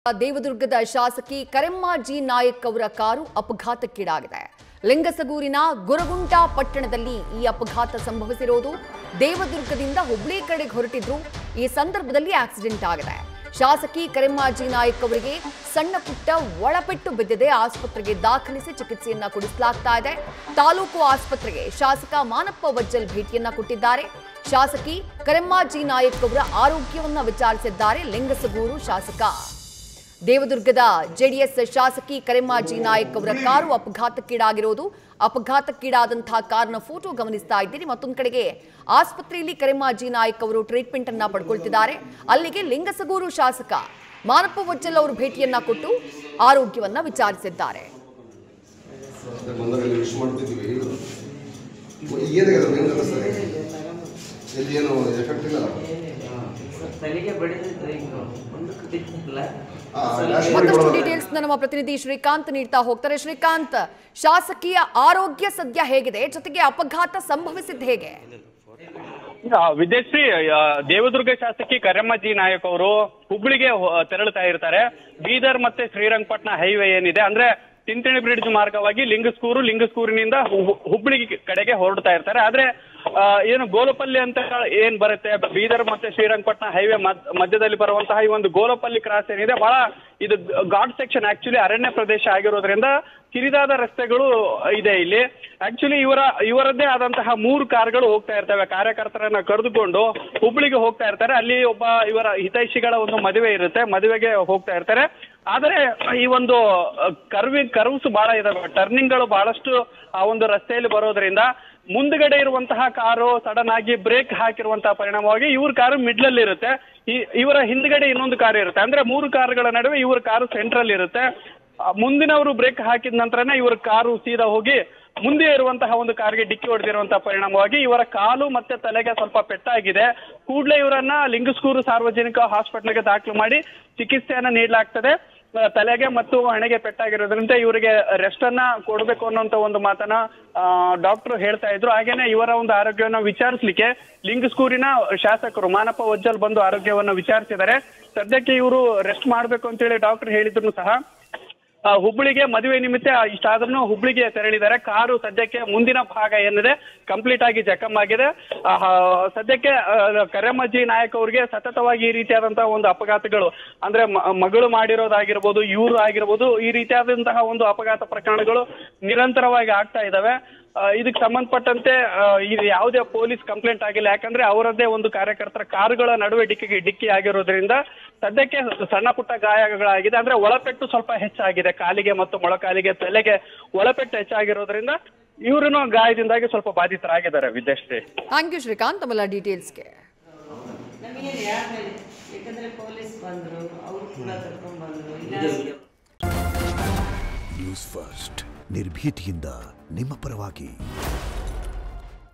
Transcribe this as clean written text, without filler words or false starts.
ದೇವದುರ್ಗದ ಶಾಸಕಿ ಕರೆಮ್ಮಾಜಿ ನಾಯಕ್ ಅವರ ಕಾರು ಅಪಘಾತಕ್ಕೀಡಾಗಿದೆ. ಲಿಂಗಸಗೂರಿನ ಗುರಗುಂಟ ಪಟ್ಟಣದಲ್ಲಿ ಈ ಅಪಘಾತ ಸಂಭವಿಸಿರುವುದು. ದೇವದುರ್ಗದಿಂದ ಹುಬ್ಳಿ ಕಡೆಗೆ ಹೊರಟಿದ್ರು. ಈ ಸಂದರ್ಭದಲ್ಲಿ ಆಕ್ಸಿಡೆಂಟ್ ಆಗಿದೆ. ಶಾಸಕಿ ಕರೆಮ್ಮಾಜಿ ನಾಯಕ್ ಅವರಿಗೆ ಸಣ್ಣ ಪುಟ್ಟ ಒಳಪೆಟ್ಟು ಬಿದ್ದಿದೆ. ಆಸ್ಪತ್ರೆಗೆ ದಾಖಲಿಸಿ ಚಿಕಿತ್ಸೆಯನ್ನ ಕೊಡಿಸಲಾಗ್ತಾ ಇದೆ. ತಾಲೂಕು ಆಸ್ಪತ್ರೆಗೆ ಶಾಸಕ ಮಾನಪ್ಪ ವಜ್ಜಲ್ ಭೇಟಿಯನ್ನ ಕೊಟ್ಟಿದ್ದಾರೆ. ಶಾಸಕಿ ಕರೆಮ್ಮಾಜಿ ನಾಯಕ್ ಅವರ ಆರೋಗ್ಯವನ್ನ ವಿಚಾರಿಸಿದ್ದಾರೆ ಲಿಂಗಸಗೂರು ಶಾಸಕ. ದೇವದುರ್ಗದ ಜೆಡಿಎಸ್ ಶಾಸಕಿ ಕರೆಮ್ಮಾಜಿ ನಾಯಕ್ ಅವರ ಕಾರು ಅಪಘಾತಕ್ಕೀಡಾಗಿರೋದು. ಅಪಘಾತಕ್ಕೀಡಾದಂತಹ ಕಾರಿನ ಫೋಟೋ ಗಮನಿಸ್ತಾ ಇದ್ದೀರಿ. ಮತ್ತೊಂದು ಕಡೆಗೆ ಆಸ್ಪತ್ರೆಯಲ್ಲಿ ಕರೆಮ್ಮಾಜಿ ನಾಯಕ್ ಅವರು ಟ್ರೀಟ್ಮೆಂಟ್ ಅನ್ನ ಪಡ್ಕೊಳ್ತಿದ್ದಾರೆ. ಅಲ್ಲಿಗೆ ಲಿಂಗಸಗೂರು ಶಾಸಕ ಮಾನಪ್ಪ ವಜ್ಜಲ್ ಅವರು ಭೇಟಿಯನ್ನ ಕೊಟ್ಟು ಆರೋಗ್ಯವನ್ನ ವಿಚಾರಿಸಿದ್ದಾರೆ. ಮತ್ತಷ್ಟು ಡೀಟೇಲ್ಸ್ ನಮ್ಮ ಪ್ರತಿನಿಧಿ ಶ್ರೀಕಾಂತ್ ನೀಡ್ತಾ ಹೋಗ್ತಾರೆ. ಶ್ರೀಕಾಂತ್, ಶಾಸಕಿಯ ಆರೋಗ್ಯ ಸದ್ಯ ಹೇಗಿದೆ, ಜೊತೆಗೆ ಅಪಘಾತ ಸಂಭವಿಸಿದ್ದು ಹೇಗೆ? ವಿದ್ಯಾಶ್ರೀ, ದೇವದುರ್ಗ ಶಾಸಕಿ ಕರೆಮ್ಮಾಜಿ ನಾಯಕ್ ಅವರು ಹುಬ್ಳಿಗೆ ತೆರಳುತ್ತಾ ಇರ್ತಾರೆ. ಬೀದರ್ ಮತ್ತೆ ಶ್ರೀರಂಗಪಟ್ಟಣ ಹೈವೇ ಏನಿದೆ, ಅಂದ್ರೆ ತಿಂತಿಣಿ ಬ್ರಿಡ್ಜ್ ಮಾರ್ಗವಾಗಿ ಲಿಂಗಸ್ಕೂರಿನಿಂದ ಹುಬ್ಳಿ ಕಡೆಗೆ ಹೊರಡ್ತಾ ಇರ್ತಾರೆ. ಆದ್ರೆ ಏನು ಗೋಲಪಲ್ಲಿ ಅಂತ ಏನ್ ಬರುತ್ತೆ, ಬೀದರ್ ಮತ್ತೆ ಶ್ರೀರಂಗಪಟ್ಟಣ ಹೈವೇ ಮಧ್ಯದಲ್ಲಿ ಬರುವಂತಹ ಈ ಒಂದು ಗೋಲಪಲ್ಲಿ ಕ್ರಾಸ್ ಏನಿದೆ, ಬಹಳ ಇದು ಘಾಟ್ ಸೆಕ್ಷನ್, ಆಕ್ಚುಲಿ ಅರಣ್ಯ ಪ್ರದೇಶ ಆಗಿರೋದ್ರಿಂದ ಕಿರಿದಾದ ರಸ್ತೆಗಳು ಇದೆ ಇಲ್ಲಿ. ಆಕ್ಚುಲಿ ಇವರದ್ದೇ ಆದಂತಹ 3 ಕಾರ್ಗಳು ಹೋಗ್ತಾ ಇರ್ತವೆ. ಕಾರ್ಯಕರ್ತರನ್ನ ಕರೆದುಕೊಂಡು ಹುಬ್ಳಿಗೆ ಹೋಗ್ತಾ ಇರ್ತಾರೆ. ಅಲ್ಲಿ ಒಬ್ಬ ಇವರ ಹಿತೈಷಿಗಳ ಒಂದು ಮದುವೆ ಇರುತ್ತೆ, ಮದುವೆಗೆ ಹೋಗ್ತಾ ಇರ್ತಾರೆ. ಆದರೆ ಈ ಒಂದು ಕರ್ವ್ಸ್ ಬಹಳ ಇದಾವೆ, ಟರ್ನಿಂಗ್ಗಳು ಬಹಳಷ್ಟು ಆ ಒಂದು ರಸ್ತೆಯಲ್ಲಿ ಬರೋದ್ರಿಂದ ಮುಂದ್ಗಡೆ ಇರುವಂತಹ ಕಾರು ಸಡನ್ ಆಗಿ ಬ್ರೇಕ್ ಹಾಕಿರುವಂತಹ ಪರಿಣಾಮವಾಗಿ ಇವ್ರ ಕಾರು ಮಿಡ್ಲಲ್ಲಿ ಇರುತ್ತೆ. ಇವರ ಹಿಂದ್ಗಡೆ ಇನ್ನೊಂದು ಕಾರು ಇರುತ್ತೆ. ಅಂದ್ರೆ 3 ಕಾರುಗಳ ನಡುವೆ ಇವ್ರ ಕಾರು ಸೆಂಟ್ರಲ್ ಇರುತ್ತೆ. ಮುಂದಿನವರು ಬ್ರೇಕ್ ಹಾಕಿದ ನಂತರನೇ ಇವ್ರ ಕಾರು ಸೀದಾ ಹೋಗಿ ಮುಂದೆ ಇರುವಂತಹ ಒಂದು ಕಾರ್ಗೆ ಡಿಕ್ಕಿ ಹೊಡೆದಿರುವಂತಹ ಪರಿಣಾಮವಾಗಿ ಇವರ ಕಾಲು ಮತ್ತೆ ತಲೆಗೆ ಸ್ವಲ್ಪ ಪೆಟ್ಟಾಗಿದೆ. ಕೂಡಲೇ ಇವರನ್ನ ಲಿಂಗಸ್ಕೂರು ಸಾರ್ವಜನಿಕ ಹಾಸ್ಪಿಟಲ್ಗೆ ದಾಖಲು ಮಾಡಿ ಚಿಕಿತ್ಸೆಯನ್ನ ನೀಡಲಾಗ್ತದೆ. ತಲೆಗೆ ಮತ್ತು ಹಣೆಗೆ ಪೆಟ್ಟಾಗಿರೋದ್ರಿಂದ ಇವರಿಗೆ ರೆಸ್ಟ್ ಅನ್ನ ಕೊಡಬೇಕು ಅನ್ನೋಂತ ಒಂದು ಮಾತನ್ನ ಡಾಕ್ಟರ್ ಹೇಳ್ತಾ ಇದ್ರು. ಹಾಗೇನೆ ಇವರ ಒಂದು ಆರೋಗ್ಯವನ್ನ ವಿಚಾರಿಸಲಿಕ್ಕೆ ಲಿಂಗಸ್ಕೂರಿನ ಶಾಸಕರು ಮಾನಪ್ಪ ವಜ್ಜಲ್ ಬಂದು ಆರೋಗ್ಯವನ್ನ ವಿಚಾರಿಸಿದ್ದಾರೆ. ಸದ್ಯಕ್ಕೆ ಇವರು ರೆಸ್ಟ್ ಮಾಡ್ಬೇಕು ಅಂತೇಳಿ ಡಾಕ್ಟರ್ ಹೇಳಿದ್ರು ಸಹ ಹುಬ್ಳಿಗೆ ಮದುವೆ ನಿಮಿತ್ತ ಇಷ್ಟಾದ್ರೂ ಹುಬ್ಳಿಗೆ ತೆರಳಿದ್ದಾರೆ. ಕಾರು ಸದ್ಯಕ್ಕೆ ಮುಂದಿನ ಭಾಗ ಏನಿದೆ ಕಂಪ್ಲೀಟ್ ಆಗಿ ಜಖಮ್ ಆಗಿದೆ. ಸದ್ಯಕ್ಕೆ ಕರೆಮ್ಮಾಜಿ ನಾಯಕ್ ಅವರಿಗೆ ಸತತವಾಗಿ ಈ ರೀತಿಯಾದಂತಹ ಒಂದು ಅಪಘಾತಗಳು, ಅಂದ್ರೆ ಮಗಳು ಮಾಡಿರೋದಾಗಿರ್ಬೋದು, ಇವರು ಆಗಿರ್ಬೋದು, ಈ ರೀತಿಯಾದಂತಹ ಒಂದು ಅಪಘಾತ ಪ್ರಕರಣಗಳು ನಿರಂತರವಾಗಿ ಆಗ್ತಾ ಇದಾವೆ. ಇದಕ್ಕೆ ಸಂಬಂಧಪಟ್ಟಂತೆ ಇದು ಯಾವುದೇ ಪೊಲೀಸ್ ಕಂಪ್ಲೇಂಟ್ ಆಗಿಲ್ಲ. ಯಾಕಂದ್ರೆ ಅವರದ್ದೇ ಒಂದು ಕಾರ್ಯಕರ್ತರ ಕಾರುಗಳ ನಡುವೆ ಡಿಕ್ಕಿ ಆಗಿರೋದ್ರಿಂದ ಸದ್ಯಕ್ಕೆ ಸಣ್ಣ ಪುಟ್ಟ ಗಾಯಗಳಾಗಿದೆ. ಅಂದ್ರೆ ಒಳಪೆಟ್ಟು ಸ್ವಲ್ಪ ಹೆಚ್ಚಾಗಿದೆ, ಕಾಲಿಗೆ ಮತ್ತು ಮೊಳಕಾಲಿಗೆ, ತಲೆಗೆ ಒಳಪೆಟ್ಟು ಹೆಚ್ಚಾಗಿರೋದ್ರಿಂದ ಇವ್ರನ್ನು ಗಾಯದಿಂದಾಗಿ ಸ್ವಲ್ಪ ಬಾಧಿತರಾಗಿದ್ದಾರೆ. ವಿದ್ಯಾಶ್ರೀ, ಥ್ಯಾಂಕ್ ಯು ಶ್ರೀಕಾಂತ್ ತಮ್ಮೆಲ್ಲ ಡೀಟೇಲ್ಸ್ಗೆ. ನ್ಯೂಸ್ ಫಸ್ಟ್ ನಿರ್ಭೀತಿಯಿಂದ ನಿಮ್ಮ ಪರವಾಗಿ.